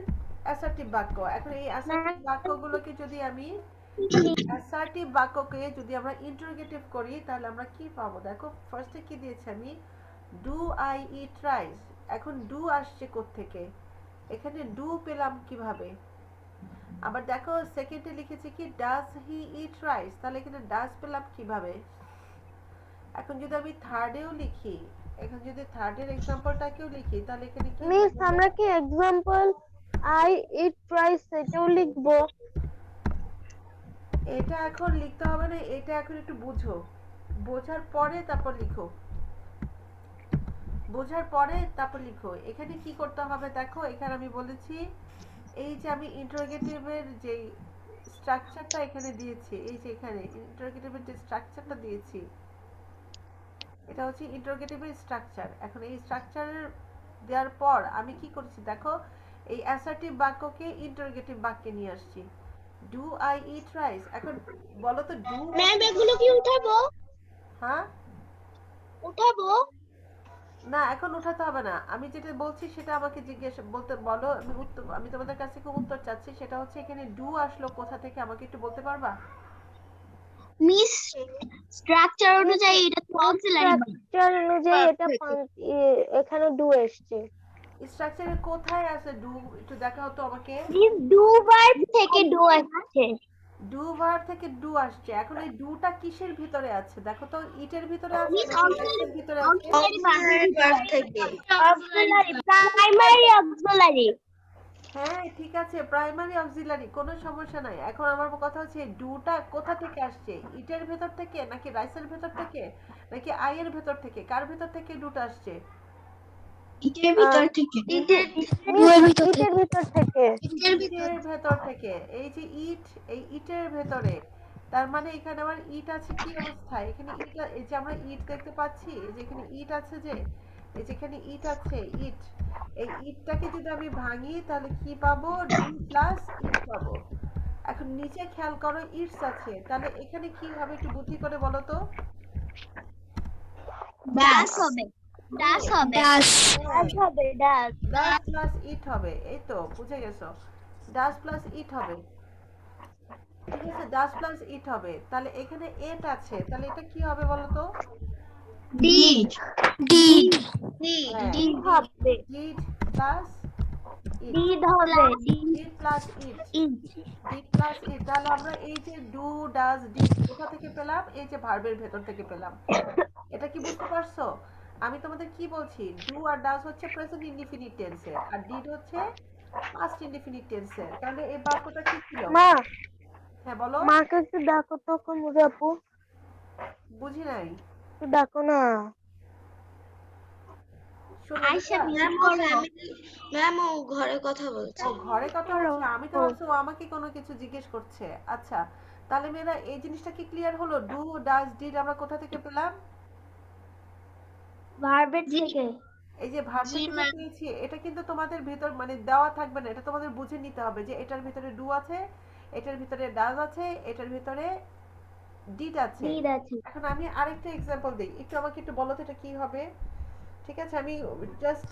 অ্যাসার্টিভ বাক্য। এখন এই অ্যাসার্টিভ বাক্যগুলোকে যদি আমি অ্যাসার্টিভ বাক্যকে যদি আমরা ইন্টারোগেটিভ করি তাহলে আমরা কি পাবো, দেখো ফার্স্টে কি দিয়েছি আমি, ডু আই ইট রাইস। এখন ডু আসছে কোত্থেকে, এখানে ডু পেলাম কিভাবে, আবার দেখো সেকেন্ডে লিখেছি কি ডাজ হি ইট রাইস, তাহলে এখানে ডাজ পেলাম কিভাবে। এখন যদি আমি থার্ডেও লিখি, এখন যদি থার্ডের এক্সাম্পলটাকেও লিখি তাহলে এখানে কি মিস আমরা কি এক্সাম্পল আই ইট রাইস এটাও লিখবো? এটা এখন লিখতে হবে না, এটা এখন একটু বুঝো, বোঝার পরে তারপর লিখো, বোঝার পরে তারপর লিখো। এখানে কি করতে হবে দেখো, এখানে আমি বলেছি এই যে আমি ইন্টারোগেটিভের যে স্ট্রাকচারটা এখানে দিয়েছি, এই যে এখানে ইন্টারোগেটিভের যে স্ট্রাকচারটা দিয়েছি এটা হচ্ছে ইন্টারোগেটিভের স্ট্রাকচার। এখন এই স্ট্রাকচার দেওয়ার পর আমি কি করেছি দেখো, এই অ্যাসার্টিভ বাক্যকে ইন্টারোগেটিভ বাক্যে নিয়ে আসছি, ডু আই ইট রাইস। এখন বলো তো ডু ম্যাম এগুলো কি উঠাবো? হ্যাঁ উঠাবো? না এখন উঠাতে হবে না, আমি যেটা বলছি সেটা আমাকে জিজ্ঞেস বলতে বলো, আমি তোমাদের কাছ থেকে উত্তর চাচ্ছি, সেটা হচ্ছে এখানে ডু আসলো কোথা থেকে আমাকে একটু বলতে পারবা? মিস স্ট্রাকচার অনুযায়ী এটা তো অক্সিলারি স্ট্রাকচার অনুযায়ী এটা এখানে ডু এসছে। স্ট্রাকচারে কোথায় আছে ডু, একটু দেখাও তো আমাকে। ডু ভার্ব থেকে ডু আসছে, ডু ভার্ব থেকে ডু আসছে। এখন এই ডুটা কিসের ভিতরে আছে দেখো তো, ইটের ভিতরে আছে Miss, নাকি এর ভিতরে আছে? অক্সিলারি ভার্ব থেকে। Auxiliary primary auxiliary. হ্যাঁ ঠিক আছে, প্রাইমারি অক্সিলারি, কোনো সমস্যা নাই। এখন আমার কথা হচ্ছে ডুটা কোথা থেকে আসছে, ইটের ভেতর থেকে নাকি রাইসের ভেতর থেকে নাকি আই এর ভেতর থেকে, কার ভেতর থেকে ডুটা আসছে? ইটের ভিতর থেকে, ইটের ভেতর থেকে। এই যে ইট, এই ইটের ভেতরে, তার মানে এখানে আমার ইট আছে কি অবস্থায়, এখানে ইট, এই যে আমরা ইট দেখতে পাচ্ছি, এই যে এখানে ইট আছে, যে এই যেখানে ইট আছে, ইট, এই ইটটাকে যদি আমি ভাঙি তাহলে কি পাবো, ডি প্লাস ইট পাবো। এখন নিচে খেয়াল করো ইটস আছে, তাহলে এখানে কি হবে একটু বুদ্ধি করে বলো তো। ডাস হবে, ডাস হবে, ডাস হবে, ডাস ডাস প্লাস ইট হবে, এই তো বুঝে গেছো, ডাস প্লাস ইট হবে। ঠিক আছে, ডাস প্লাস ইট হবে, তাহলে এখানে এট আছে, তাহলে এটা কি হবে বলো তো, ডিড, ডিড ডিড হবে, ডিড প্লাস ইট, ডিড হবে, did plus it, did plus it. তাহলে আমরা এই যে ডু ডাস ডিড কোথা থেকে পেলাম, এই যে ভার্বের ভেতর থেকে পেলাম। এটা কি বুঝতে পারছো? আমি তোমাদের কি বলছি, ডু আর ডাস হচ্ছে প্রেজেন্ট ইনডিফিনিট টেন্সে আর ডিড হচ্ছে পাস্ট ইনডিফিনিট টেন্সে। তাহলে এই বাক্যটা কি ছিল? মা, হ্যাঁ বলো, মাকে একটু ডাকো তো কুমুরে আপু, বুঝি নাই। একটু ডাকো না। শোনো আয়শা বেটা, মিউট করো, ম্যাম ও ঘরে কথা বলছে। ও ঘরে কথা হচ্ছে, আমি তো ভাবছি ও আমাকে কোনো কিছু জিজ্ঞেস করছে। আচ্ছা তাহলে মেয়েরা এই জিনিসটা কি ক্লিয়ার হলো, ডু ডাস ডিড আমরা কোথা থেকে পেলাম? ভার্বের থেকে। এই যে ভার্ব থেকে পেয়েছি, এটা কিন্তু তোমাদের ভিতর মানে দেওয়া থাকবে না, এটা তোমাদের বুঝে নিতে হবে যে এটার ভিতরে ডু আছে, এটার ভিতরে ডাজ আছে, এটার ভিতরে ডিড আছে। ডিড আছে। এখন আমি আরেকটা এক্সাম্পল দেই, একটু আমাকে একটু বলো তো এটা কি হবে। ঠিক আছে, আমি জাস্ট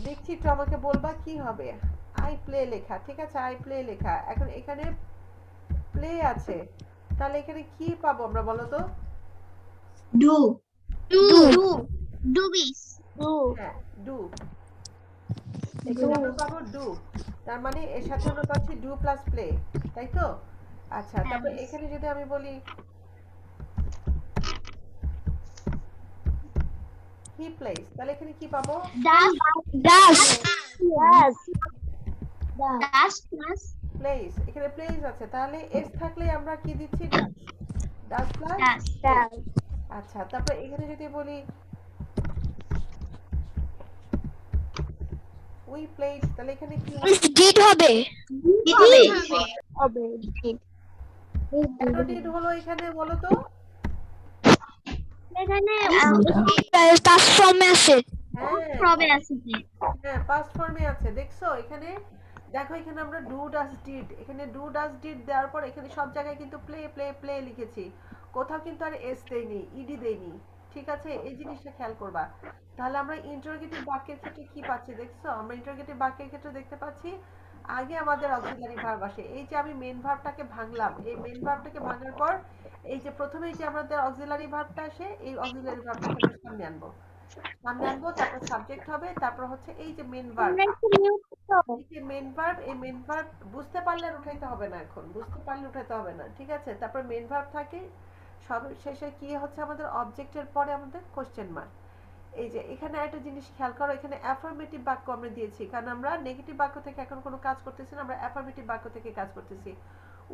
দেখছি, একটু আমাকে বলবা কি হবে। আই প্লে লেখা, ঠিক আছে, আই প্লে লেখা, এখন এখানে প্লে আছে, তাহলে এখানে কি পাবো আমরা বলো তো? ডু, ডু, ডু, ডুবিস, ডু, হ্যাঁ ডু, এখানে আমরা পাবো ডু, তার মানে এর সাথে আমরা পাচ্ছি ডু প্লাস প্লে, তাই তো? আচ্ছা তারপর এখানে যদি আমি বলি হি প্লেস, তাহলে এখানে কি পাবো? ডাস, ডাস, ডাস, ডাস প্লাস প্লেস, এখানে প্লেস আছে, তাহলে এস থাকলে আমরা কি দিচ্ছি? ডাস প্লাস। ডাস আচ্ছা, তারপর এখানে যদি বলি উই প্লেড, তাহলে এখানে কি হবে? ডিড হবে। হবে হবে ঠিক। কেন ডিড হলো এখানে বলো তো? এখানে পাস ফর্মে আছে। হ্যাঁ হবে আছে হ্যাঁ, পাস্ট ফর্মে আছে, দেখছো এখানে? দেখো এখানে আমরা ডু ডাস ডিড, এখানে ডু ডাস ডিড দেওয়ার পর এখানে সব জায়গায় কিন্তু প্লে প্লে প্লে লিখেছি, কোথাও কিন্তু আর এস দেইনি, ইডি দেইনি। ঠিক আছে, এই জিনিসটা খেয়াল করবা। তাহলে আমরা ইন্টারোগেটিভ বাক্যের ক্ষেত্রে কি পাচ্ছি দেখছো? আমরা ইন্টারোগেটিভ বাক্যের ক্ষেত্রে দেখতে পাচ্ছি আগে আমাদের অক্সিলারি ভার্ব আসে। এই যে আমি মেন ভার্বটাকে ভাঙলাম, এই মেন ভার্বটাকে ভাঙার পর এই যে প্রথমেই যে আমাদের অক্সিলারি ভার্বটা আসে, এই অক্সিলারি ভার্বটাকে আমরা সামনে আনবো, তারপর সাবজেক্ট হবে, তারপর হচ্ছে এই যে মেন ভার্ব, এই যে মেন ভার্ব, এই মেন ভার্ব বুঝতে পারলে আর উঠাইতে হবে না, এখন বুঝতে পারলে উঠাইতে হবে না। ঠিক আছে, তারপর মেন ভার্ব থাকে, সব শেষে কি হচ্ছে আমাদের অবজেক্টের পরে আমাদের কোশ্চেন মার্ক। এই যে এখানে একটা জিনিস খেয়াল করো, এখানে অ্যাফার্মেটিভ বাক্য আমরা দিয়েছি, কারণ আমরা নেগেটিভ বাক্য থেকে এখন কোনো কাজ করতেছি না, আমরা অ্যাফার্মেটিভ বাক্য থেকে কাজ করতেছি।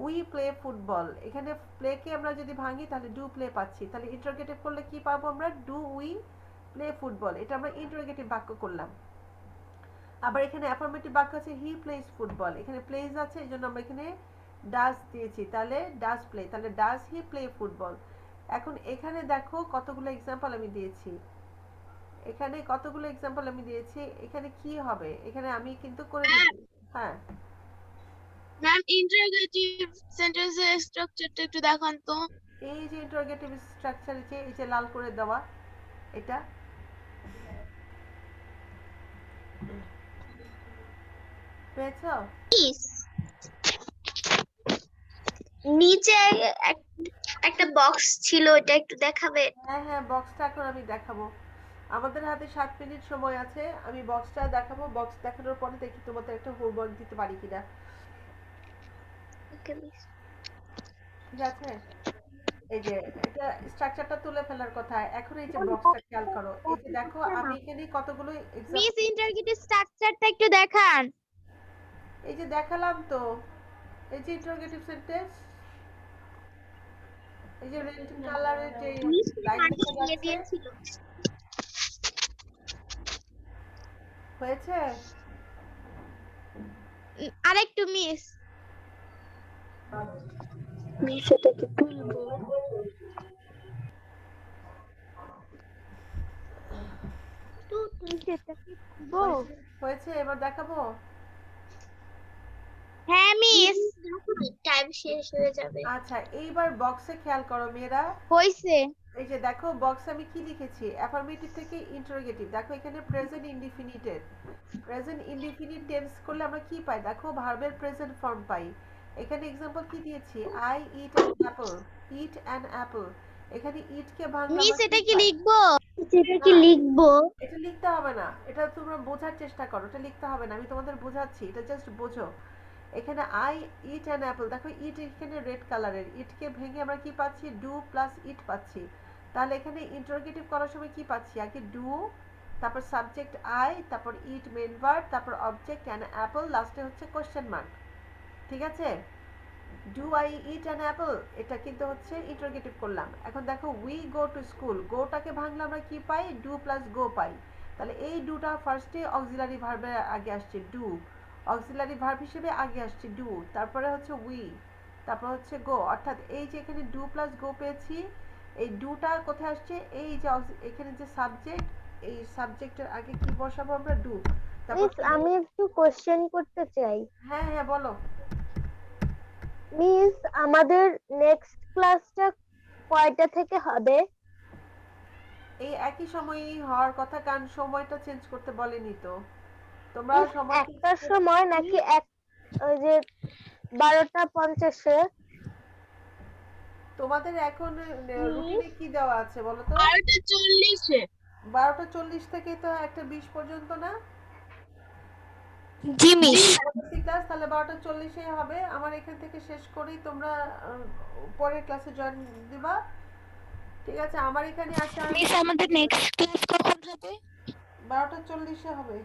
উই প্লে ফুটবল, এখানে প্লে কে আমরা যদি ভাঙি তাহলে ডু প্লে পাচ্ছি, তাহলে ইন্টারোগেটিভ করলে কি পাবো আমরা? ডু উই প্লে ফুটবল, এটা আমরা ইন্টারোগেটিভ বাক্য করলাম। আবার এখানে অ্যাফার্মেটিভ বাক্য আছে হি প্লেস ফুটবল, এখানে প্লেস আছে এই জন্য আমরা এখানে ডাস দিয়েছি, তাহলে ডাস প্লে, তাহলে ডাস হি প্লে ফুটবল। এখন এখানে দেখো কতগুলো এক্সাম্পল আমি দিয়েছি, এখানে কতগুলো এক্সাম্পল আমি দিয়েছি, এখানে কি হবে? এখানে আমি কিন্তু করে দিচ্ছি। হ্যাঁ ম্যাম ইন্টারোগেটিভ সেন্টেন্সের স্ট্রাকচারটা একটু দেখান তো। এই যে ইন্টারোগেটিভ স্ট্রাকচার, এই যে লাল করে দেওয়া, এটা পেয়েছো? নিচে একটা বক্স ছিল, ওটা একটু দেখাবে? হ্যাঁ হ্যাঁ, বক্সটা এখন আমি দেখাবো। আমাদের হাতে 7 মিনিট সময় আছে, আমি বক্সটা দেখাবো। বক্স দেখানোর পরে দেখি তোমাদের একটা হোমওয়ার্ক দিতে পারি কিনা। ঠিক আছে, এই যে এটা স্ট্রাকচারটা তুলে ফেলার কথা, এখন এই যে বক্সটা খেয়াল করো, এই যে দেখো আমি এখানে কতগুলো মিস ইন্টারোগেটিভ স্ট্রাকচারটা একটু দেখান। এই যে দেখালাম তো, এই যে ইন্টারোগেটিভ সেন্টেন্স, এই যে রেড কালারের যে লাইনটা যাচ্ছে, হয়েছে? আরেকটু মিস সেটাকে তুলবো। হয়েছে, এবার দেখাবো। হ্যাঁ মিস টাইম শেষ হয়ে যাবে। আচ্ছা, এইবার বক্সে খেয়াল করো মেয়েরা, হইছে। এই যে দেখো বক্সে আমি কি লিখেছি, অ্যাফার্মেটিভ থেকে ইন্টারোগেটিভ। দেখো এখানে প্রেজেন্ট ইনডিফিনিটেড, প্রেজেন্ট ইনডিফিনিট টেন্স করলে আমরা কি পাই? দেখো ভার্বের প্রেজেন্ট ফর্ম পাই। এখানে এক্সাম্পল কি দিয়েছি? I it an Apple, it an Apple, এখানে ইট কে ভাঙলাম, মিস এটা কি লিখবো? এটা লিখতে হবে না, এটা তোমরা বোঝার চেষ্টা করো, এটা লিখতে হবে না, আমি তোমাদের বোঝাচ্ছি, এটা জাস্ট বোঝো। এখানে আই ইট অ্যান অ্যাপল, দেখো ইট এখানে রেড কালারের, ইটকে ভেঙে আমরা কি পাচ্ছি? ডু প্লাস ইট পাচ্ছি। তাহলে এখানে ইন্টারোগেটিভ করার সময় কি পাচ্ছি? আগে ডু, তারপর সাবজেক্ট আই, তারপর ইট মেন ভার্ব, তারপর অবজেক্ট অ্যান অ্যাপল, লাস্টে হচ্ছে কোশ্চেন মার্ক। ঠিক আছে, do I it an Apple, এটা কিন্তু হচ্ছে ইন্টারোগেটিভ করলাম। এখন দেখো উই গো টু স্কুল, গোটাকে ভাঙলে আমরা কি পাই? ডু প্লাস গো পাই। তাহলে এই ডুটা ফার্স্টে অক্সিলারি ভার্বের আগে আসছে, ডু অক্সিলারি ভার্ব হিসেবে আগে আসছে ডু, তারপরে হচ্ছে উই, তারপর হচ্ছে গো, অর্থাৎ এই যে এখানে ডু প্লাস গো পেয়েছি, এই ডুটা কোথায় আসছে? এই যে এখানে যে সাবজেক্ট, এই সাবজেক্টের আগে কি বসাবো আমরা? ডু। তারপর আমি একটু কোশ্চেন করতে চাই। হ্যাঁ হ্যাঁ বলো। মিস আমাদের নেক্সট ক্লাসটা কয়টা থেকে হবে? এই একই সময়ই হওয়ার কথা, কারণ সময়টা চেঞ্জ করতে বলেনি তো তোমরা। সময় একটার সময় নাকি ওই যে 12:50-এ? তোমাদের এখন রুটিনে কি দেওয়া আছে বলো তো? 12:40-এ। 12:40 থেকে তো 1:20 পর্যন্ত না? জি মিস। ক্লাস তাহলে 12:40-এ হবে। আমার এখান থেকে শেষ করেই তোমরা পরের ক্লাসে জয়েন দিবা। ঠিক আছে, আমার এখানে আসা মিস আমাদের নেক্সট ক্লাস কখন হবে? 12:40-এ হবে।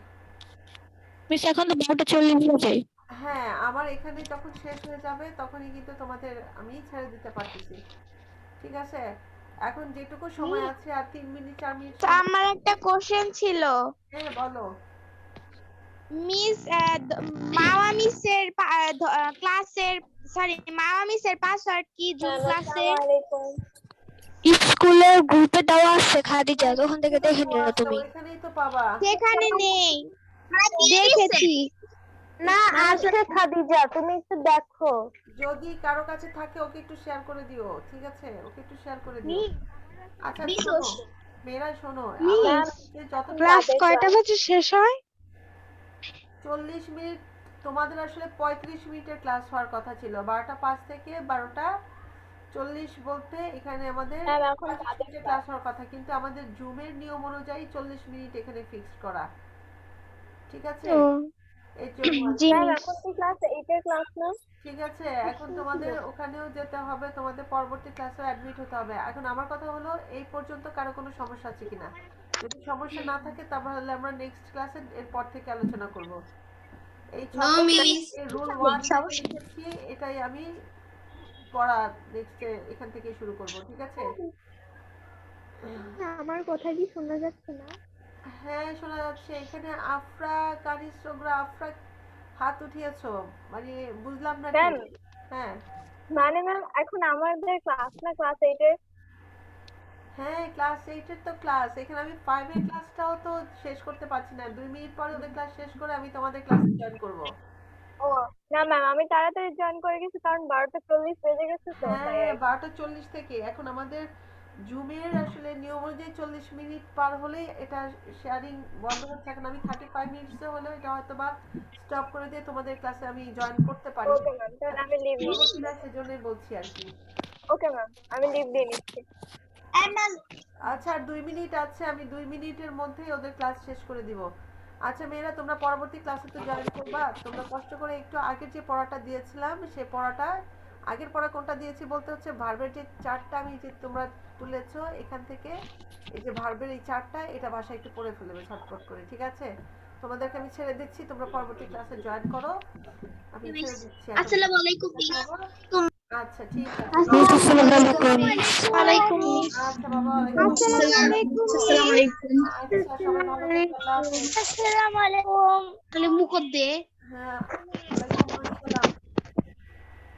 মিস এখন তো 12:40 বাজে। হ্যাঁ, আমার এখানে যখন শেষ হয়ে যাবে তখনই কিন্তু তোমাদের আমি ছেড়ে দিতে পারতেছি। ঠিক আছে, এখন যেটুকু সময় আছে আর 3 মিনিট 4 মিনিট তো আমার একটা কোশ্চেন ছিল, হ্যাঁ বলো। মিস মাওয়া মিসের ক্লাসের, সরি, মাওয়া মিসের পাসওয়ার্ড কি জুম ক্লাসে? স্কুলের গ্রুপে দেওয়া আছে খাদিজা, তখন থেকে দেখে নিও আচ্ছা, তুমি। ওইখানেই তো পাবা। সেখানে নেই, দিয়ে দিছে। দেখেছি। না আছে খাদিজা, তুমি একটু দেখো। যদি কারো কাছে থাকে ওকে একটু শেয়ার করে দিও, ঠিক আছে, ওকে একটু শেয়ার করে দিও। আচ্ছা শোনো মেয়েরা, শোনো, যত ক্লাস কয়টা বাজে শেষ হয়? 40 মিনিট, তোমাদের আসলে 35 মিনিটের ক্লাস হওয়ার কথা ছিল, 12টা 5 থেকে 12টা 40 বলতে এখানে আমাদের 35 মিনিটের ক্লাস হওয়ার কথা, কিন্তু আমাদের জুমের নিয়ম অনুযায়ী 40 মিনিট এখানে ফিক্সড করা, ঠিক আছে। এর জন্য জি এখন কি ক্লাস 8 এর ক্লাস না? ঠিক আছে, এখন তোমাদের ওখানেও যেতে হবে, তোমাদের পরবর্তী ক্লাসে অ্যাডমিট হতে হবে। এখন আমার কথা হলো এই পর্যন্ত কারো কোনো সমস্যা আছে কিনা, যদি সমস্যা না থাকে তাহলে আমরা নেক্সট ক্লাসে এরপর থেকে আলোচনা করব। এই রুল 1 লিখেছি, এটাই আমি পড়া নেক্সটে এখান থেকে শুরু করব, ঠিক আছে। আমার কথা কি শোনা যাচ্ছে না? হ্যাঁ শোনা যাচ্ছে। এখানে আফরা কানিস সোগরা, আফরা হাত উঠিয়েছো, মানে বুঝলাম না ঠিক। হ্যাঁ মানে ম্যাম এখন আমাদের ক্লাস না ক্লাস 8 এর? হ্যাঁ ক্লাস 8 এর তো ক্লাস, এখানে আমি 5 এর ক্লাসটাও তো শেষ করতে পারছি না, 2 মিনিট পরে ওদের ক্লাস শেষ করে আমি তোমাদের ক্লাসে জয়েন করব। ও না ম্যাম, আমি তাড়াতাড়ি জয়েন করে গেছি কারণ 12টা 40 বেজে গেছে তো। হ্যাঁ 12টা 40 থেকে, এখন আমাদের জুমের আসলে নিয়ম অনুযায়ী 40 মিনিট পার হলেই এটা শেয়ারিং বন্ধ হচ্ছে। এখন আমি 35 মিনিটসে হলে এটা হয়তো বা স্টপ করে দিয়ে তোমাদের ক্লাসে আমি জয়েন করতে পারি। ওকে ম্যাম, তাহলে আমি লিভ নিচ্ছি। সেজন্যই বলছি আর কি। ওকে ম্যাম, আমি লিভ দিয়ে নিচ্ছি। আচ্ছা আর 2 মিনিট আছে, আমি 2 মিনিটের মধ্যেই ওদের ক্লাস শেষ করে দিব। আচ্ছা মেয়েরা, তোমরা পরবর্তী ক্লাসে তো জয়েন করবা, তোমরা কষ্ট করে একটু আগের যে পড়াটা দিয়েছিলাম সেই পড়াটা, আগের পড়া কোনটা দিয়েছি বলতে হচ্ছে ভার্বের যে চার্টটা আমি যে তোমরা তুলেছো এখান থেকে, এই যে ভার্বের এই চার্টটা, এটা বাসায় একটু পড়ে ফেলবে ঝটপট করে, ঠিক আছে। তোমাদেরকে আমি ছেড়ে দিচ্ছি, তোমরা পরবর্তী ক্লাসে জয়েন করো, আমি ছেড়ে দিচ্ছি। আসসালামু আলাইকুম। আচ্ছা ঠিক আছে। ওয়ালাইকুম আচ্ছা বাবা, আসসালামু আলাইকুম। আচ্ছা সবাই ভালো থেকো, আল্লাহ হাফেজ। আসসালামু আলাইকুম। তাহলে মুখ দে। হ্যাঁ